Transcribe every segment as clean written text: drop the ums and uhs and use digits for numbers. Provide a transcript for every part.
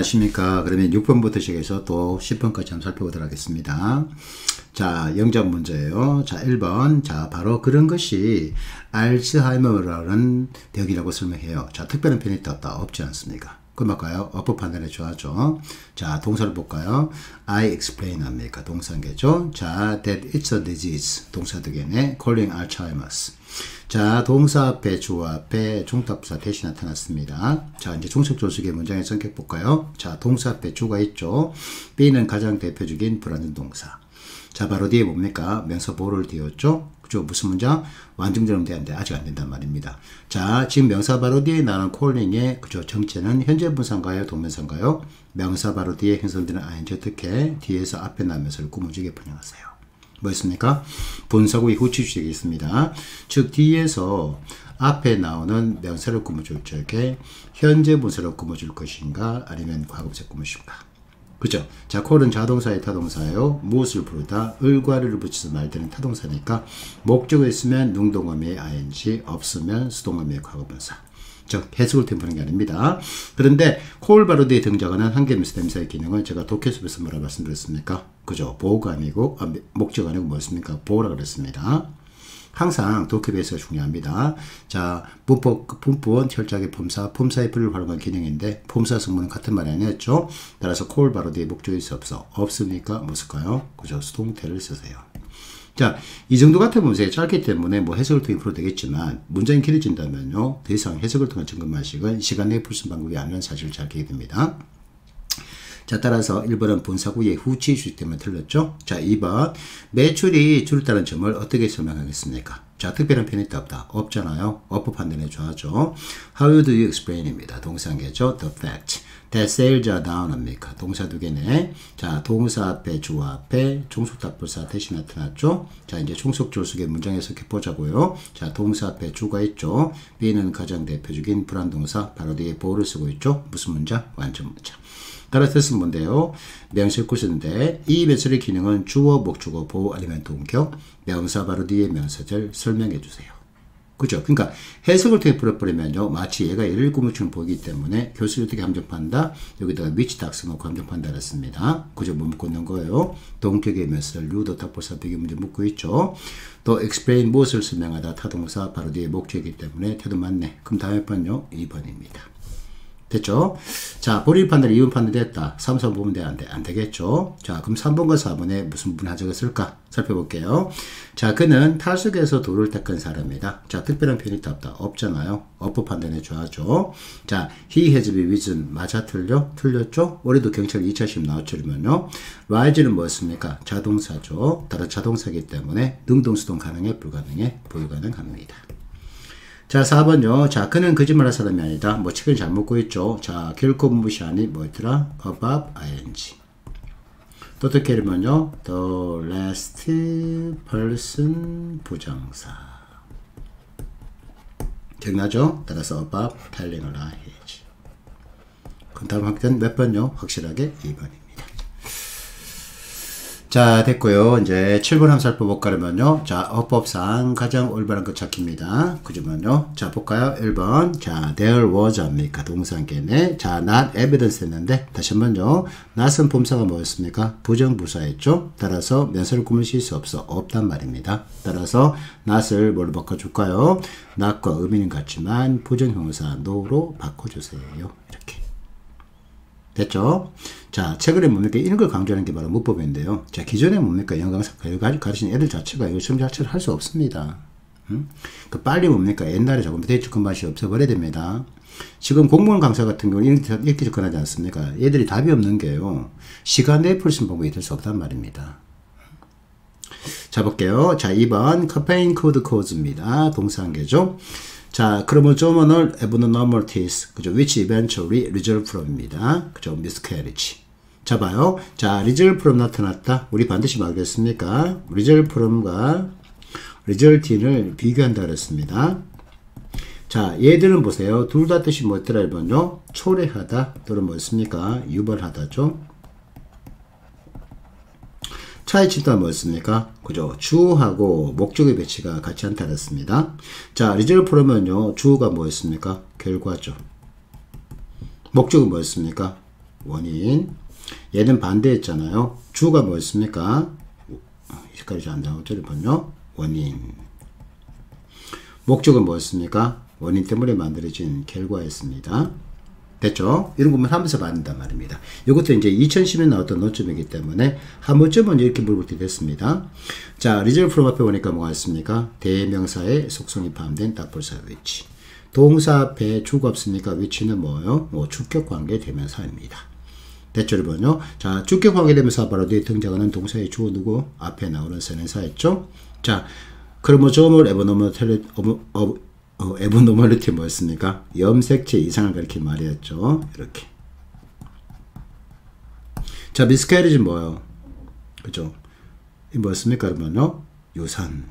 안녕하십니까. 그러면 6번부터 시작해서 또 10번까지 한번 살펴보도록 하겠습니다. 자, 영작 문제예요. 자, 1번. 자, 바로 그런 것이 알츠하이머라는 병이라고 설명해요. 자, 특별한 편이 없다. 없지 않습니까? 그럼 할까요? 어법 판단에 좋아하죠. 자, 동사를 볼까요? I explain 합니까? 동사인게죠. 자, that it's a disease. 동사 되겠네. calling Alzheimer's. 자, 동사 앞에 주어 앞에 종tab부사 대신 나타났습니다. 자, 이제 종속조수의 문장의 성격 볼까요? 자, 동사 앞에 주가 있죠. B는 가장 대표적인 불완전 동사. 자, 바로 뒤에 뭡니까? 명사 보를 띄웠죠. 그죠? 무슨 문장? 완전절은 되는데 아직 안 된단 말입니다. 자, 지금 명사 바로 뒤에 나오는 calling의 그죠? 정체는 현재 분사인가요? 동명사인가요? 명사 바로 뒤에 형성되는 ing 어떻게 뒤에서 앞에 나온 명사를 꾸무지게 번역하세요. 뭐였습니까? 본사구의 후치주식이 있습니다. 즉 뒤에서 앞에 나오는 명사를 꾸며줄 적에 현재 분사를 꾸며줄 것인가 아니면 과거분사 꾸며줄까? 그죠? 자, 콜은 자동사의 타동사예요. 무엇을 부르다 을과를 붙여서 말되는 타동사니까 목적어 있으면 능동어미의 ing, 없으면 수동어미의 과거분사. 즉 해석을 템포는 게 아닙니다. 그런데 콜 바로 뒤에 등장하는 한계명사 대명사의 기능은 제가 독해수업에서 뭐라 말씀드렸습니까? 그죠? 보호가 아니고 목적어 아니고 뭐였습니까? 보호라 그랬습니다. 항상 독해배에서 중요합니다. 자, 분법은 철저하게 품사의 불을 활용한 기능인데 품사 성분은 같은 말이 아니었죠. 따라서 콜 바로 뒤에 목적이 있어 없어 없습니까? 뭐 쓸까요? 그죠? 수동태를 쓰세요. 자, 이 정도 같은 문제가 짧기 때문에 뭐 해석을 통해 풀어도 되겠지만 문장이 길어진다면요. 더 이상 해석을 통한 점검만식은 시간 내에 풀 수 있는 방법이 아니라는 사실을 잘 알게 됩니다. 자, 따라서 1번은 분사구의 후치 주식 때문에 틀렸죠. 자, 2번 매출이 줄었다는 점을 어떻게 설명하겠습니까? 자, 특별한 편이 없다. 없잖아요. 어법 판단에 좋아하죠. How do you explain입니다. 동사인게죠. The fact that sales are down 합니까? 동사 두 개네. 자, 동사 앞에 주어 앞에 종속답부사 대신 나타났죠. 자, 이제 종속조수의 문장 해석해 보자고요. 자, 동사 앞에 주가 있죠. B는 가장 대표적인 불완동사 바로 뒤에 보호를 쓰고 있죠. 무슨 문장? 완전 문장. 따라 뜻은 뭔데요? 명실 구조인데 이 명설의 기능은 주어, 목적어, 보호 아니면 동격, 명사 바로 뒤에 명사절 설명해 주세요. 그죠? 그러니까 해석을 통해 풀어버리면요. 마치 얘가 얘를 꾸며주는 보이기 때문에 교수를 어떻게 함정판다? 여기다가 위치 딱 써놓고 함정판다 했습니다. 그죠? 뭐 묻고 있는 거예요? 동격의 명사절, 루더, 답보사, 비교 문제 묻고 있죠. 또 explain 무엇을 설명하다 타동사 바로 뒤에 목적이기 때문에 태도 맞네. 그럼 다음에 번요. 2번입니다. 됐죠? 자, 본인 판단이 2번 판단 됐다. 3, 4번 보면 돼? 안 되겠죠? 자, 그럼 3번과 4번에 무슨 문화적을 쓸까? 살펴볼게요. 자, 그는 탈속에서 도를 닦은 사람이다. 자, 특별한 편이 없다. 없잖아요. 어법 판단에 좋아하죠. 자, he has been risen. 맞아, 틀려? 틀렸죠? 올해도 경찰 2차 시험 나왔죠면요. rise는 뭐였습니까? 자동사죠. 따라 자동사이기 때문에 능동수동 가능해? 불가능해? 불가능합니다. 자, 4번요. 자, 그는 거짓말할 사람이 아니다. 뭐, 책을 잘 먹고 있죠. 자, 결코 무시하니 뭐였더라? above ing. 또 어떻게 하면요? the last person 부정사. 기억나죠? 따라서 above telling을 해야지. 그럼 다음 확대는 몇 번요? 확실하게 2번입니다. 자, 됐고요. 이제 7번 한번 살펴볼까 그러면요. 자, 어법상 가장 올바른 것 찾기입니다. 그러면요. 자, 볼까요? 1번. 자, there was 합니까? 동사인게네. 자, not evidence 했는데 다시 한번요. not은 품사가 뭐였습니까? 부정부사였죠. 따라서 명사를 꾸밀 수 없어. 없단 말입니다. 따라서 not을 뭘로 바꿔줄까요? not과 의미는 같지만 부정형용사 no로 바꿔주세요. 이렇게. 됐죠? 자, 최근에 뭡니까? 이런 걸 강조하는 게 바로 문법인데요. 자, 기존에 뭡니까? 영강사 가르치는 애들 자체가 이거 시험 자체를 할 수 없습니다. 그 빨리 뭡니까? 옛날에 조금 대충 맛이 없어버려야 됩니다. 지금 공무원 강사 같은 경우는 이렇게 접근하지 않습니까? 얘들이 답이 없는 게요. 시간 내에 풀 수 있는 방법이 될 수 없단 말입니다. 자, 볼게요. 자, 2번. campaign code caus입니다. 동사한계죠. 자, 그러면 조문을 abnormalities, 그죠? which eventually result from입니다. 그죠? miscarriage. 자, 봐요. 자, result from 나타났다. 우리 반드시 말겠습니까? result from과 result in을 비교한다 그랬습니다. 자, 얘들은 보세요. 둘 다 뜻이 뭐였더라, 1번요? 초래하다 또는 뭐였습니까? 유발하다죠. 차이점도 뭐였습니까? 그죠? 주하고 목적의 배치가 같지 않다 그랬습니다. 자, result from은요, 주가 뭐였습니까? 결과죠. 목적은 뭐였습니까? 원인. 얘는 반대했잖아요. 주가 뭐였습니까? 색깔이 잘 안 나오죠? 이번요. 원인. 목적은 뭐였습니까? 원인 때문에 만들어진 결과였습니다. 됐죠? 이런 것만 하면서 받는단 말입니다. 이것도 이제 2010년 나왔던 논점이기 때문에 한 번쯤은 이렇게 물어볼 때 됐습니다. 자, 리저널 프롬 앞에 보니까 뭐가 있습니까? 대명사의 속성이 포함된 답볼사 위치. 동사 앞에 주가 없으니까 위치는 뭐예요? 주격관계 대명사입니다. 됐죠, 여러분요? 자, 주격관계 대명사 바로 뒤에 등장하는 동사의 주 누구? 앞에 나오는 선행사였죠? 자, 크로모조멀 에버노멀리티 뭐였습니까? 염색체 이상을 가리킨 말이었죠. 이렇게. 자, 미스캐리지 뭐예요? 그죠? 이 뭐였습니까, 여러분요? 유산.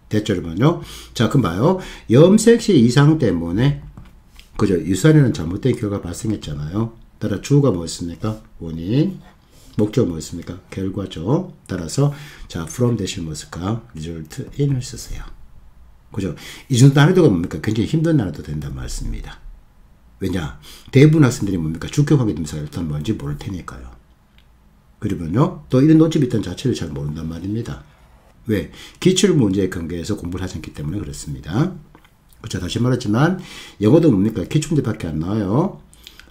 됐죠, 여러분요? 자, 그럼 봐요. 염색체 이상 때문에, 그죠? 유산에는 잘못된 결과가 발생했잖아요. 따라 주가 뭐였습니까? 원인. 목적은 뭐였습니까? 결과죠. 따라서, 자, from 대신 뭐였을까? result in을 쓰세요. 그죠? 이 정도 난이도가 뭡니까? 굉장히 힘든 난이도 된다는 말씀입니다. 왜냐? 대부분 학생들이 뭡니까? 주격하게 되면서 일단 뭔지 모를 테니까요. 그러면요, 또 이런 논점이 있다는 자체를 잘 모른단 말입니다. 왜? 기출문제에 근거해서 공부를 하지 않기 때문에 그렇습니다. 그렇죠? 다시 말했지만, 영어도 뭡니까? 기출문제밖에 안 나와요.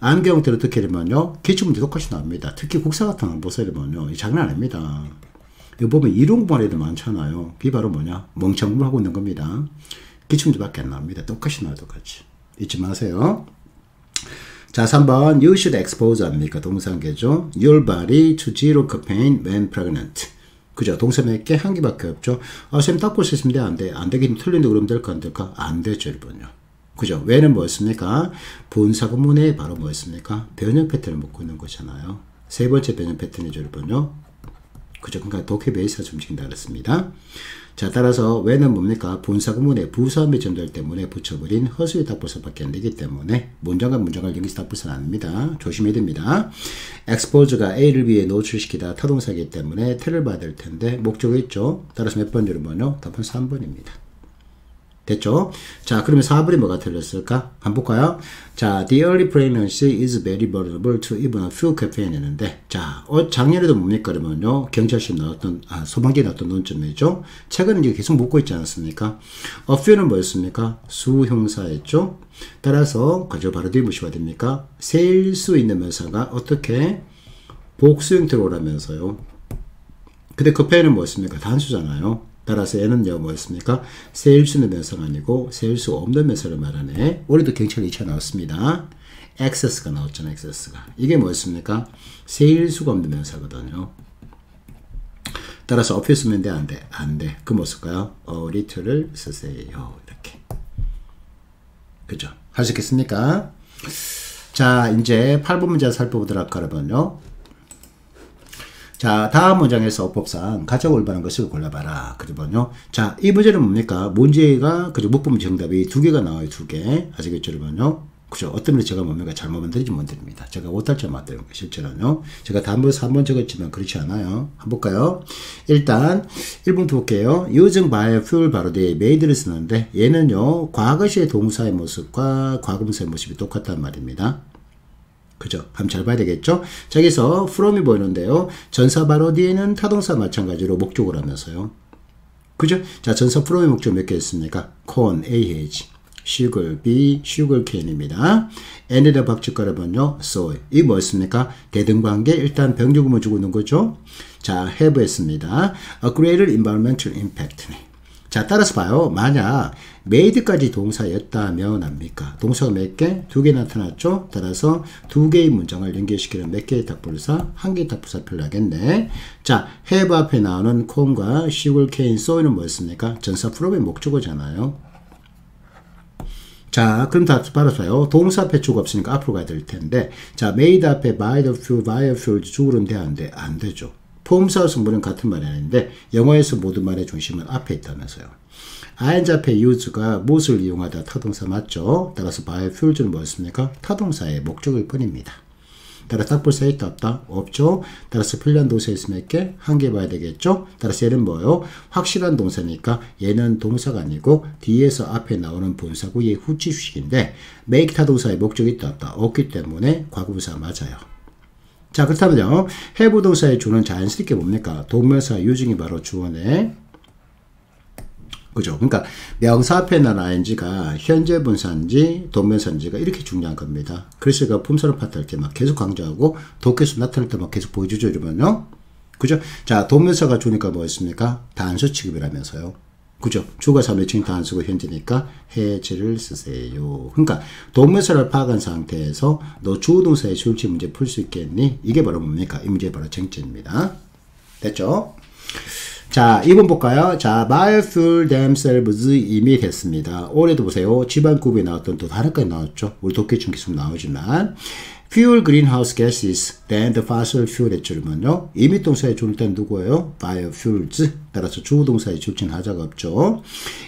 안경테로 어떻게 되면요, 기출문제 똑같이 나옵니다. 특히 국사 같은 거 보세요, 되면요, 이 장난 아닙니다. 이거 보면 이론 공부하는 애들 많잖아요. 그게 바로 뭐냐? 멍청 공부를 하고 있는 겁니다. 기출문제밖에 안 나옵니다. 똑같이 나와, 똑같이. 잊지 마세요. 자, 3번. You should expose 합니까? 동사관계죠. Your body to zero caffeine when pregnant. 그죠? 동사 몇 개? 한 개밖에 없죠. 아, 쌤 딱 볼 수 있으면 돼? 안 돼? 안 되긴 틀린데 그러면 될까? 안 될까? 안 되죠, 여러분요. 그죠? 왜는 뭐였습니까? 분사구문에 바로 뭐였습니까? 변형 패턴을 먹고 있는 거잖아요. 세 번째 변형 패턴이죠, 여러분요. 그죠? 그러니까 독해 베이스가 움직인다 그랬습니다. 자, 따라서 왜는 뭡니까? 분사구문에 부사음이 전달 때문에 붙여버린 허수의 답부사밖에 안 되기 때문에 문장과 문장을 연결해서 답부사는 아닙니다. 조심해야 됩니다. expose가 A를 B에 노출시키다 타동사이기 때문에 tel을 봐야 될 텐데 목적이 있죠. 따라서 몇 번 여러분요? 답은 3번입니다. 됐죠? 자, 그러면 4번이 뭐가 틀렸을까? 한번 볼까요? 자, the early pregnancy is very vulnerable to even a few caffeine 했는데, 자, 작년에도 뭡니까? 그러면요, 경찰시 나왔던, 소방기에 나왔던 논점이죠? 최근에 이제 계속 묻고 있지 않았습니까? a few는 뭐였습니까? 수형사였죠? 따라서, 그저 바로 뒤에 무시가 됩니까? 세일 수 있는 명사가 어떻게 복수형 들어오라면서요? 근데 caffeine는 뭐였습니까? 단수잖아요. 따라서 얘는요, 뭐였습니까? 세일 수 있는 명사가 아니고, 세일 수 없는 명사를 말하네. 올해도 경찰 2차 나왔습니다. excess가 나왔잖아요, excess가. 이게 뭐였습니까? 세일 수가 없는 명사거든요. 따라서 office 쓰면 돼, 안 돼? 안 돼. 그 뭐 쓸까요? a little를 쓰세요. 이렇게. 그죠? 할 수 있겠습니까? 자, 이제 8번 문제 살펴보도록 하려면요. 자, 다음 문장에서 어법상 가장 올바른 것을 골라봐라. 그러면요. 자, 이 문제는 뭡니까? 문제가, 그죠? 문법 정답이 2개가 나와요, 2개. 아시겠죠, 여러분요? 그죠? 어떤 분이 제가 뭡니까? 잘못 만들지 못드립니다. 제가 오탈자 만드는 거, 실제로는요. 제가 다음번 3번 적었지만 그렇지 않아요. 한번 볼까요? 일단, 1번부터 볼게요. using biofuel 바로 뒤에 made를 쓰는데, 얘는요, 과거시의 동사의 모습과 과거분사의 모습이 똑같단 말입니다. 그죠? 한번 잘 봐야 되겠죠? 자, 여기서 from이 보이는데요. 전사 바로 뒤에는 타동사 마찬가지로 목적을 하면서요. 그죠? 자, 전사 from의 목적 몇 개 있습니까? corn, AH, sugar, B, sugarcane입니다. and에다 박쥐가라면요, soy. 이 뭐였습니까? 대등관계, 일단 병조금을 주고 있는 거죠? 자, have 했습니다. a greater environmental impact. 자, 따라서 봐요. 만약 made까지 동사였다면 합니까? 동사가 몇 개? 2개 나타났죠? 따라서 2개의 문장을 연결시키는 몇 개의 답부사? 1개의 답부사 필요하겠네. 자, have 앞에 나오는 corn과 sugarcane, soy는 뭐였습니까? 전사 from의 목적어잖아요. 자, 그럼 다 바로 봐요. 동사 앞에 주가 없으니까 앞으로 가야 될 텐데, 자, made 앞에 by the fuel, biofuel 주어는 돼, 안 돼? 안 되죠. 포함사와 성분은 같은 말이 아닌데 영어에서 모든 말의 중심은 앞에 있다면서요. ing 앞에 use가 무엇을 이용하다 타동사 맞죠? 따라서 biofuel은 뭐였습니까? 타동사의 목적일 뿐입니다. 따라서 답볼사 있다 없다? 없죠. 따라서 필요한 동사 있으면 이렇게 한 개 봐야 되겠죠. 따라서 얘는 뭐예요? 확실한 동사니까 얘는 동사가 아니고 뒤에서 앞에 나오는 본사구의 후치수식인데 make 타동사의 목적이 있다 없다? 없기 때문에 과거분사 맞아요. 자, 그렇다면요, have 동사의 주는 자연스럽게 뭡니까? 동명사 유증이 바로 주어네. 그죠? 그러니까 명사 앞에 난 ing가 현재 분사인지 동명사인지가 이렇게 중요한 겁니다. 그래서 제가 품사로 파트 할 때 막 계속 강조하고 도께서 나타날 때 막 계속 보여주죠, 이러면요. 그죠? 자, 동명사가 주니까 뭐였습니까? 단수 취급이라면서요. 그죠? 주가 3회칭 단수고 현재니까 해제를 쓰세요. 그러니까 동명사를 파악한 상태에서 너 주어동사의 수일치 문제 풀 수 있겠니? 이게 바로 뭡니까? 이 문제의 바로 쟁점입니다. 됐죠? 자, 2번 볼까요? 자, biofuel themselves 이미 됐습니다. 올해도 보세요. 집안급에 나왔던 또 다른까지 나왔죠. 우리 독해충 기술 나오지만 fuel greenhouse gases than the fossil fuel 했죠. 그러면요. 이미 동사의 주를 땐 누구예요? biofuels. 따라서 주동사의 줄진 하자가 없죠.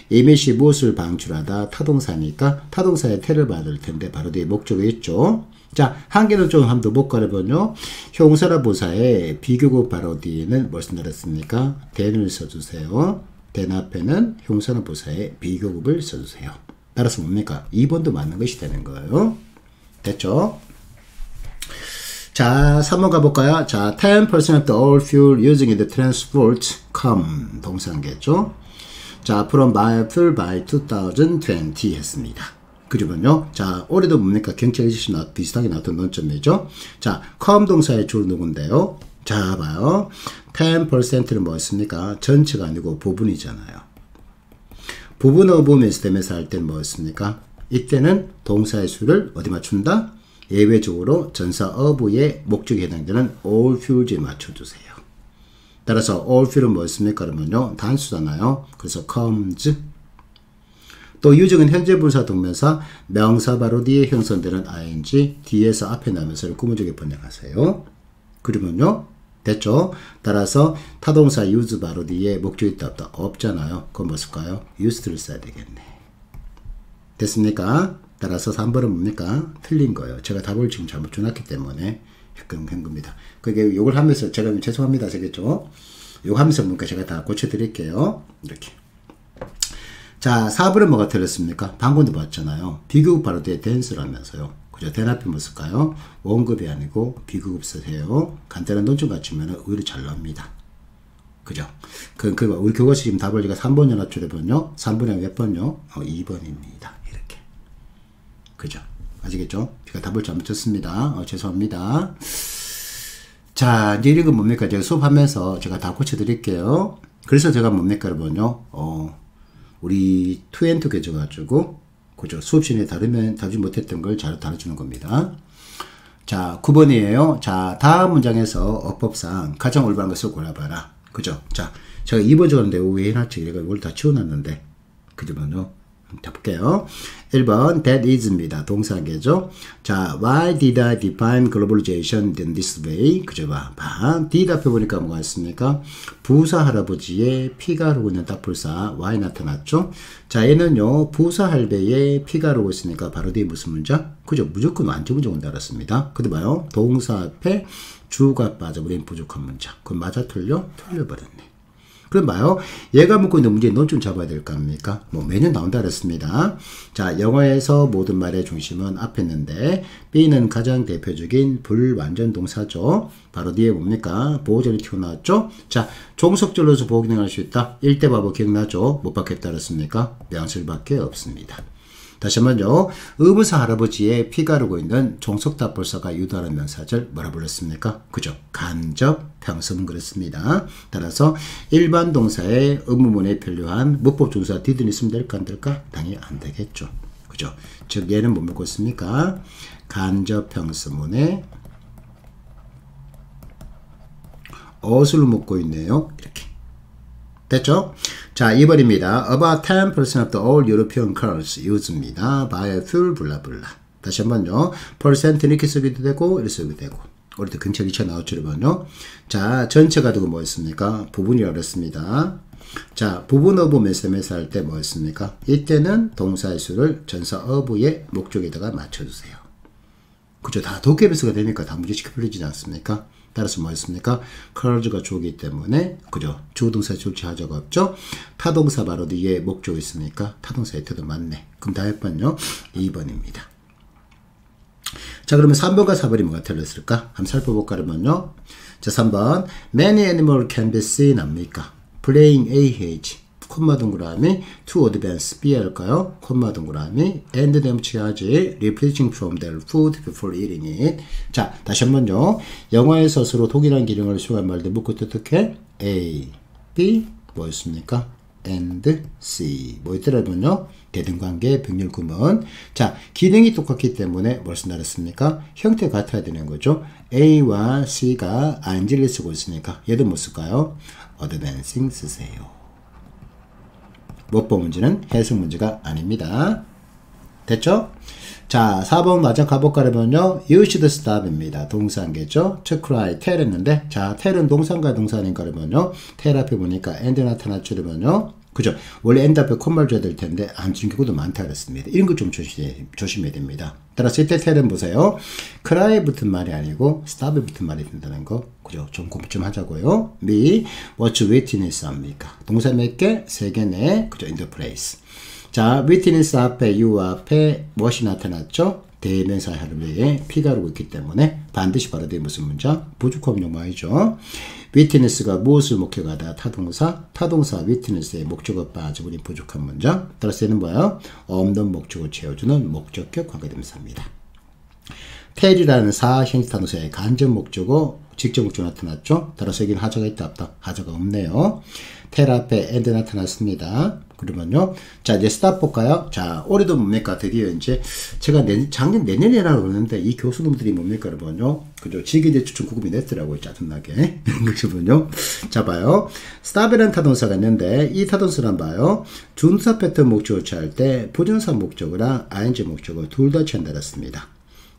이밋이 무엇을 방출하다? 타동사니까 타동사의 태를 받을 텐데 바로 뒤에 목적이 있죠. 자, 한 개는 좀 한번 더 볼까요? 형사라 보사의 비교급 바로 뒤에는 뭘 쓴다랬습니까? then을 써주세요. then 앞에는 형사라 보사의 비교급을 써주세요. 따라서 뭡니까? 2번도 맞는 것이 되는 거예요. 됐죠? 자, 3번 가볼까요? 자, 10% of all fuel using in the transport come 동사관계죠. 자, from biofuel by 2020 했습니다. 그러면요. 자, 올해도 뭡니까? 경찰 지시 비슷하게 나왔던 논점이죠. 자, come 동사의 주로 누군데요? 자, 봐요. 10%는 뭐였습니까? 전체가 아니고 부분이잖아요. 부분어 보면서 대명사 할 때는 뭐였습니까? 이때는 동사의 수를 어디 맞춘다? 예외적으로 전사 of의 목적에 해당되는 all fuels에 맞춰주세요. 따라서 all fuel은 뭐였습니까? 그러면요. 단수잖아요. 그래서 comes. 또 유증은 현재 분사 동명사 명사 바로 뒤에 형성되는 ing 뒤에서 앞에 나면서를 구문적에 번역하세요. 그러면요. 됐죠? 따라서 타동사 use 바로 뒤에 목적이 있다 없다? 없잖아요. 그건 뭐 쓸까요? used를 써야 되겠네. 됐습니까? 따라서 3번은 뭡니까? 틀린 거예요. 제가 답을 지금 잘못 줘놨기 때문에 한 겁니다. 그게 욕을 하면서 제가 죄송합니다. 되겠죠? 욕 하면서 뭡니까? 제가 다 고쳐드릴게요. 이렇게. 자, 4번은 뭐가 틀렸습니까? 방금도 봤잖아요. 비교급 바로 뒤에 then스라면서요. 그죠? then 앞에 뭐 쓸까요? 원급이 아니고 비교급 쓰세요. 간단한 논점 갖추면 의외로 잘 나옵니다. 그죠? 우리 교과서 지금 답을 제가 3번 연합출해본요. 3번에 몇 번요? 2번입니다. 이렇게. 그죠? 아시겠죠? 제가 답을 잘못 쳤습니다. 죄송합니다. 자, 이제 이건 뭡니까? 제가 수업하면서 제가 다 고쳐드릴게요. 그래서 제가 뭡니까? 여러분요. 우리 2&2 깨져가지고, 그죠? 수업 시간에 다루지 못했던 걸 잘 다뤄주는 겁니다. 자, 9번이에요. 자, 다음 문장에서 어법상 가장 올바른 것을 골라봐라. 그죠? 자, 제가 2번 적었는데 왜 해놨지? 내가 이걸 다 치워놨는데. 그죠만요. 자, 볼게요. 1번, that is입니다. 동사계죠. 자, why did I define globalization in this way? 그죠? 봐. did 앞에 보니까 뭐가 있습니까? 부사 할아버지의 피가 흐르고 있는 답불사 why 나타났죠? 자, 얘는요, 부사 할배에 피가 흐르고 있으니까 바로 뒤에 무슨 문장? 그죠? 무조건 완전 문장 온다 알았습니다. 근데 봐요. 동사 앞에 주가 빠져버린 부족한 문장. 그럼 맞아 틀려? 틀려버렸네. 그럼 봐요. 얘가 묻고 있는 문제에 논점 잡아야 될 거 아닙니까? 뭐 매년 나온다 그랬습니다. 자, 영어에서 모든 말의 중심은 앞에 있는데 B는 가장 대표적인 불완전 동사죠. 바로 뒤에 뭡니까? 보호절이 튀어나왔죠? 자, 종속절로서 보호 기능할 수 있다. 1대 바보 기억나죠? 못 받겠다 그랬습니까? 명설밖에 없습니다. 다시 한번요. 의문사 할아버지의 피가 흐르고 있는 종속답볼사가 유도하는 명사절 뭐라 불렀습니까? 그죠? 간접 평서문 그랬습니다. 따라서 일반 동사의 의문문에 필요한 문법 조사 didn't 있으면 될까 안 될까? 당연히 안 되겠죠. 그죠? 즉 얘는 뭐 묻고 있습니까? 간접 평서문에 어을 묻고 있네요. 이렇게. 됐죠? 자, 2번입니다. About 10% of the all European cars use입니다. biofuel 블라블라. 다시 한번요. percent 이렇게 쓰기도 되고 이렇게 쓰기도 되고. 우리도 근처 2차 나왔죠, 여러분요. 자, 전체가 두고 뭐였습니까? 부분이라고 그랬습니다. 자, 부분 어부 메스메스 할 때 뭐였습니까? 이때는 동사의 수를 전사 어부의 목적에다가 맞춰주세요. 그죠? 다 도깨비수가 되니까 다 문제시켜 풀리지 않습니까? 따라서 뭐였습니까? curs가 주어기 때문에 그죠? 주동사 줄치 하자가 없죠? 타동사 바로 뒤에 목적이 있으니까 타동사의 태도 맞네. 그럼 다음 번요. 2번입니다. 자, 그러면 3번과 4번이 뭐가 틀렸을까? 한번 살펴볼까 그러면요. 자, 3번 Many animals can be seen 합니까? playing AH 콤마 동그라미 to advance B 할까요? 콤마 동그라미 and them 취하지 repleting from their food before eating it. 자, 다시 한번요. 영어의 서술로 동일한 기능을 수행한 말들 묶고 어떻게? A, B 뭐였습니까? and C 뭐였더라면요? 대등관계 병렬 구문. 자, 기능이 똑같기 때문에 무엇을 나눴습니까? 형태 같아야 되는 거죠. A와 C가 ing를 쓰고 있으니까 얘도 뭐 쓸까요? advancing 쓰세요. 못보 문제는 해석 문제가 아닙니다. 됐죠? 자, 4번 맞아 가볼까 하면요. You should stop입니다. 동사인겠죠? to cry, tell 했는데, 자, tell은 동사인가 동사인가 그러면요. tell 앞에 보니까 and 나타났죠 그러면요. 그죠? 원래 and 앞에 콤마를 줘야 될 텐데 안 주는 경우도 많다 그랬습니다. 이런 거 좀 조심해야 됩니다. 따라서 이때 tell은 보세요. cry 붙은 말이 아니고 stop에 붙은 말이 된다는 거. 그죠? 좀 공부 좀 하자고요. B, what witness 합니까? 동사 몇 개? 3개네. 그죠? in the place. 자, witness 앞에 you 앞에 무엇이 나타났죠? 대명사 하루에 피가루고 있기 때문에 반드시 바로 뒤에 무슨 문자? 부족함 용어이죠. witness가 무엇을 목격하다? 타동사 witness의 목적어 빠져버린 부족한 문장. 따라서 얘는 뭐예요? 없는 목적을 채워주는 목적격 관계대명사입니다. tell이라는 사형식타동사의 간접 목적어 직접 목적어 나타났죠? 따라서 여기는 하자가 있다 없다? 하자가 없네요. tell 앞에 and 나타났습니다. 그러면요. 자, 이제 스탑 볼까요? 자, 올해도 뭡니까? 드디어 이제 제가 작년 내년이라고 그러는데 이 교수님들이 뭡니까? 그러면요. 그죠? 지기대 추천 구급이 냈더라고요. 짜증나게. 그러시면요. 자, 봐요. 스탑이라는 타동사가 있는데 이 타동사는 봐요. 준사 패턴 목적을 취할 때 부정사 목적어랑 ing 목적어 둘 다 취한다랬습니다.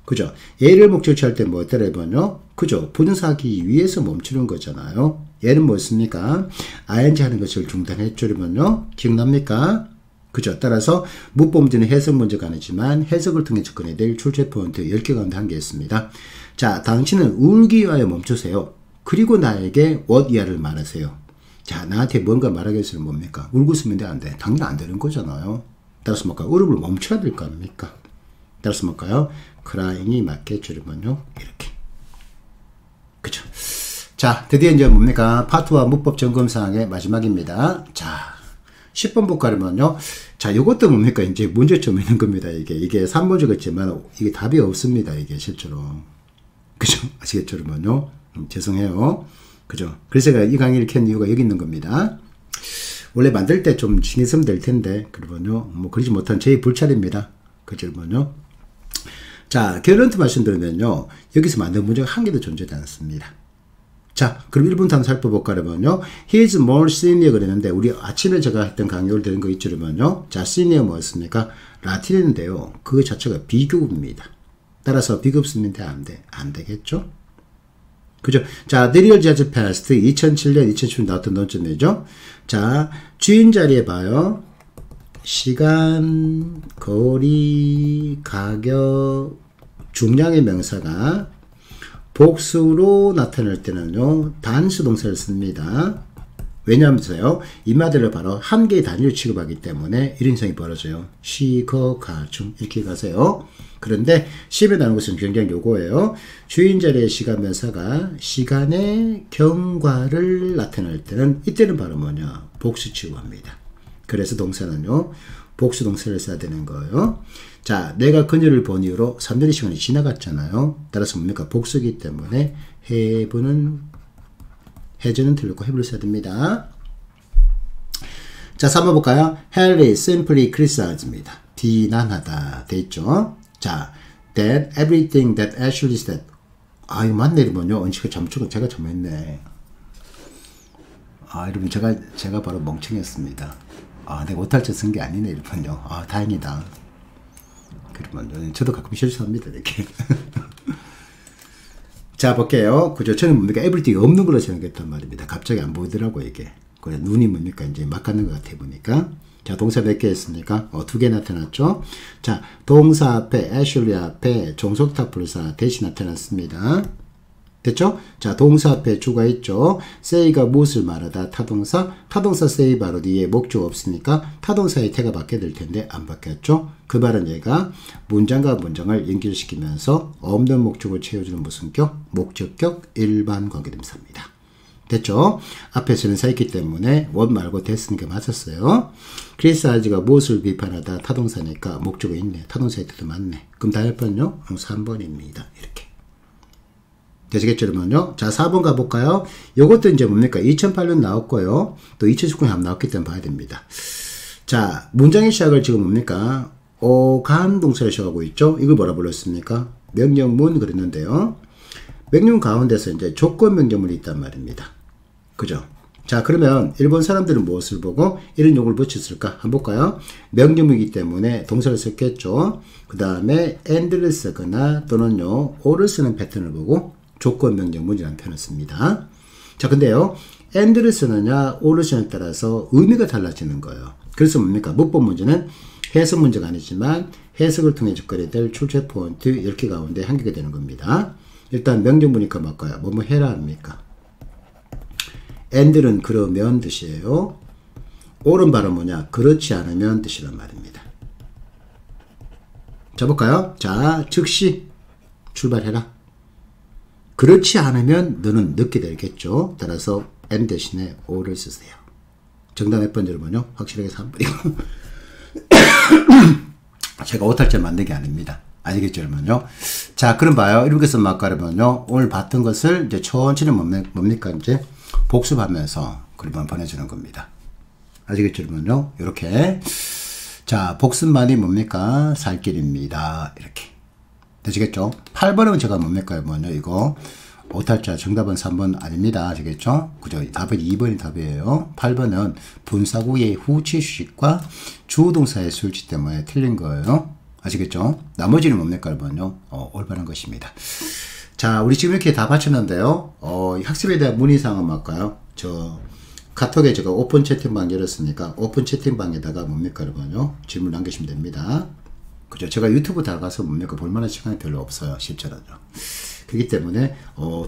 그죠? 얘를 목적을 취할 때 뭐 했더라면요. 그죠? 부정사하기 위해서 멈추는 거잖아요. 얘는 뭐였습니까? ing 하는 것을 중단했죠. 그러면요. 기억납니까? 그죠? 따라서 문법문제는 해석 문제가 아니지만 해석을 통해 접근해야 될 출제 포인트 10개 가운데 한 개 있습니다. 자, 당신은 울기 위하여 멈추세요. 그리고 나에게 what 이하를 말하세요. 자, 나한테 뭔가 말하기 위해서는 뭡니까? 울고 있으면 안 돼. 당연히 안 되는 거잖아요. 따라서 뭘까요? 울음을 멈춰야 될 거 아닙니까? 따라서 뭘까요? crying이 맞겠죠. 그러면요. 이렇게. 그죠? 자, 드디어 이제 뭡니까? 파트와 문법 점검사항의 마지막입니다. 자, 10번 볼까면요. 자, 요것도 뭡니까? 이제 문제점 있는 겁니다. 이게 3문제겠지만, 이게 답이 없습니다. 이게 실제로. 그죠? 아시겠죠? 그러면요. 죄송해요. 그죠? 그래서 제가 이 강의를 켠 이유가 여기 있는 겁니다. 원래 만들 때 좀 신경 쓰면 될 텐데, 그러면요. 뭐, 그러지 못한 제 불찰입니다. 그죠? 그러면요. 자, 결론트 말씀드리면요. 여기서 만든 문제가 한 개도 존재하지 않습니다. 자, 그럼 1분 한번 살펴볼까 그러면요. He is more senior 그랬는데 우리 아침에 제가 했던 강의를 들은 거 있죠 그러면요. 자, senior 뭐였습니까? 라틴인데요. 그 자체가 비교급입니다. 따라서 비교급 쓰면 안 되겠죠? 그죠? 자, The Real Jazz Past 2007년 2010년 나왔던 논점이죠. 자, 주인 자리에 봐요. 시간, 거리, 가격, 중량의 명사가 복수로 나타날 때는요, 단수 동사를 씁니다. 왜냐하면서요, 이마들을 바로 한 개의 단위로 취급하기 때문에 이런 현상이 벌어져요. 시, 거, 가, 중 이렇게 가세요. 그런데 10에 나오는 것은 굉장히 요거예요. 주인 자리의 시간 명사가 시간의 경과를 나타낼 때는 이때는 바로 뭐냐? 복수 취급합니다. 그래서 동사는요, 복수 동사를 써야 되는 거예요. 자, 내가 그녀를 본 이후로 3년의 시간이 지나갔잖아요. 따라서 뭡니까? 복수이기 때문에 have는 해제는 틀렸고 have를 써야 됩니다. 자, 3번 볼까요? Harry simply criticized입니다. 비난하다 돼 있죠. 자, that everything that Ashley said. 아, 이거 맞네 이러면요. 언시가 잠수가 제가 잘못했네. 아, 여러분 제가 바로 멍청했습니다. 아, 내가 오탈 쳐 쓴 게 아니네 이러면요. 아, 다행이다. 그러면 저도 가끔 실수합니다 이렇게. 자, 볼게요. 그죠? 저는 뭡니까? 에브리띵이 없는 걸로 생각했단 말입니다. 갑자기 안 보이더라고 이게. 그래, 눈이 뭡니까? 이제 막 가는 것 같아 보니까. 자, 동사 몇 개 했습니까? 2개 나타났죠? 자, 동사 앞에, 애슐리 앞에 종속타 불사 대신 나타났습니다. 됐죠? 자, 동사 앞에 주가 있죠? say가 무엇을 말하다 타동사, 타동사 say 바로 뒤에 목적 없으니까 타동사의 태가 바뀌어야 될 텐데 안 바뀌었죠? 그 말은 얘가 문장과 문장을 연결시키면서 없는 목적을 채워주는 무슨 격? 목적격 일반 관계대명사입니다. 됐죠? 앞에서는 사 있기 때문에 what 말고 됐으니까 맞았어요. criticize가 무엇을 비판하다 타동사니까 목적이 있네. 타동사의 뜻도 맞네. 그럼 다음 번요? 3번입니다. 이렇게. 되시겠죠, 여러분요? 자, 4번 가볼까요? 요것도 이제 뭡니까? 2008년 나왔고요. 또 2019년에 한번 나왔기 때문에 봐야 됩니다. 자, 문장의 시작을 지금 뭡니까? 오간 동사를 시작하고 있죠? 이걸 뭐라 불렀습니까? 명령문 그랬는데요. 명령 가운데서 이제 조건 명령문이 있단 말입니다. 그죠? 자, 그러면 일본 사람들은 무엇을 보고 이런 용어를 붙였을까? 한번 볼까요? 명령문이기 때문에 동사를 썼겠죠? 그 다음에 and를 쓰거나 또는요, or를 쓰는 패턴을 보고 조건 명령문이라는 표현을 씁니다. 자, 근데요, and를 쓰느냐, or를 쓰느냐에 따라서 의미가 달라지는 거예요. 그래서 뭡니까? 문법 문제는 해석 문제가 아니지만 해석을 통해 접근해야 될 출제 포인트 10개 가운데 한 개가 되는 겁니다. 일단 명령문이니까 뭘까요? 뭐뭐 해라 합니까? and는 그러면 뜻이에요. or은 바로 뭐냐? 그렇지 않으면 뜻이란 말입니다. 자, 볼까요? 자, 즉시 출발해라. 그렇지 않으면 너는 늦게 되겠죠. 따라서 and 대신에 or를 쓰세요. 정답 몇 번 여러분요? 확실하게 3번이고 제가 오탈자 만든 게 아닙니다. 아시겠죠, 여러분요? 자, 그럼 봐요. 이렇게 해서 막 가려면요. 오늘 봤던 것을 이제 천천히 뭡니까? 이제 복습하면서 그러면 보내주는 겁니다. 아시겠죠, 여러분요? 이렇게. 자, 복습만이 뭡니까? 살 길입니다. 이렇게. 되시겠죠? 8번은 제가 뭡니까? 여러분요? 이거. 오탈자 정답은 3번 아닙니다. 아시겠죠? 그죠? 답은 2번이 답이에요. 8번은 분사구의 후치 수식과 주동사의 술치 때문에 틀린 거예요. 아시겠죠? 나머지는 뭡니까? 여러분요? 올바른 것입니다. 자, 우리 지금 이렇게 다 마쳤는데요. 학습에 대한 문의사항은 뭘까요? 카톡에 제가 오픈 채팅방 열었으니까 오픈 채팅방에다가 뭡니까? 여러분요? 질문 남기시면 됩니다. 그죠? 제가 유튜브 들어가서 뭡니까? 볼만한 시간이 별로 없어요. 실제로요. 그렇기 때문에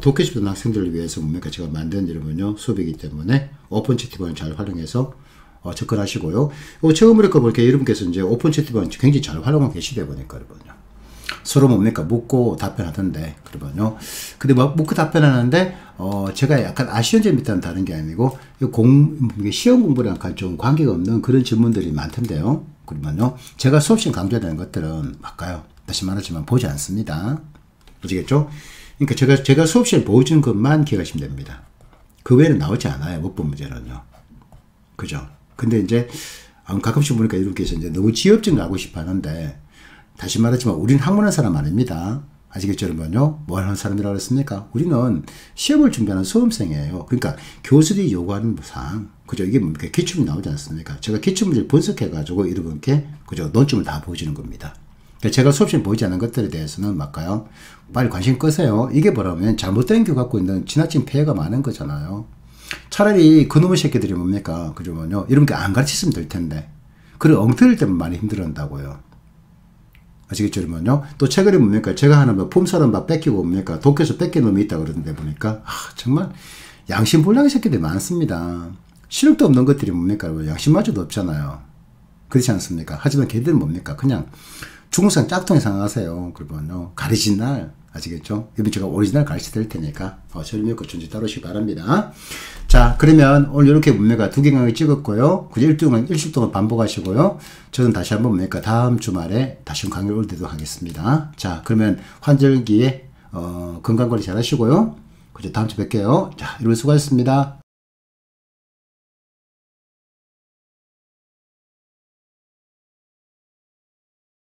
독해시 듣는 학생들을 위해서 뭡니까 제가 만든 여러분요 수업이기 때문에 오픈 채팅방을 잘 활용해서 접근하시고요. 처음으로 보니까 여러분께서 이제 오픈 채팅방을 굉장히 잘 활용하고 계시다 보니까 여러분요 서로 뭡니까 묻고 답변하던데 그러면요. 근데 묻고 답변하는데 제가 약간 아쉬운 점이 있다는 다른 게 아니고 시험 공부랑 좀 관계가 없는 그런 질문들이 많던데요. 그러면요 제가 수업 시간 강조하는 것들은 뭘까요? 다시 말하지만 보지 않습니다. 아시겠죠? 그러니까 제가 수업 시간에 보여주는 것만 기억하시면 됩니다. 그 외에는 나오지 않아요. 문법 문제는요. 그죠? 근데 이제 가끔씩 보니까 이렇게해서 이제 너무 지엽증을 하고 싶어 하는데 다시 말하지만 우리는 학문하는 사람 아닙니다. 아시겠죠, 여러분요? 뭐 하는 사람이라고 그랬습니까? 우리는 시험을 준비하는 수험생이에요. 그러니까 교수들이 요구하는 사항, 그죠? 이게 뭡니까? 기출이 나오지 않습니까? 제가 기출문제를 분석해가지고 여러분께, 그죠? 논점을 다 보여주는 겁니다. 제가 수업시에 보이지 않는 것들에 대해서는 뭘까요? 빨리 관심 끄세요. 이게 뭐라면 잘못된 교 갖고 있는 지나친 폐해가 많은 거잖아요. 차라리 그놈의 새끼들이 뭡니까? 그러면요. 이런 게 안 가르쳤으면 될 텐데. 그런 엉터리일 때문에 많이 힘들어한다고요. 아시겠죠, 여러분요? 또 최근에 뭡니까? 제가 하는 뭐 폼사람 막 뺏기고 뭡니까? 독해서 뺏긴 놈이 있다 그러는데 보니까, 정말 양심불량의 새끼들이 많습니다. 실력도 없는 것들이 뭡니까? 양심마저도 없잖아요. 그렇지 않습니까? 하지만 걔들은 뭡니까? 그냥 중국산 짝퉁에 상하세요. 그러면요. 가르친 날, 아시겠죠? 이번 제가 오리지널 가르쳐 드릴 테니까, 저를 믿고 존재 따르시기 바랍니다. 자, 그러면 오늘 이렇게 뭡니까? 2개 강의 찍었고요. 그저 일주일 동안 반복하시고요. 저는 다시 한번 뭡니까? 다음 주말에 다시 강의를 올리도록 하겠습니다. 자, 그러면 환절기에, 건강관리 잘 하시고요. 그저 다음 주에 뵐게요. 자, 여러분 수고하셨습니다.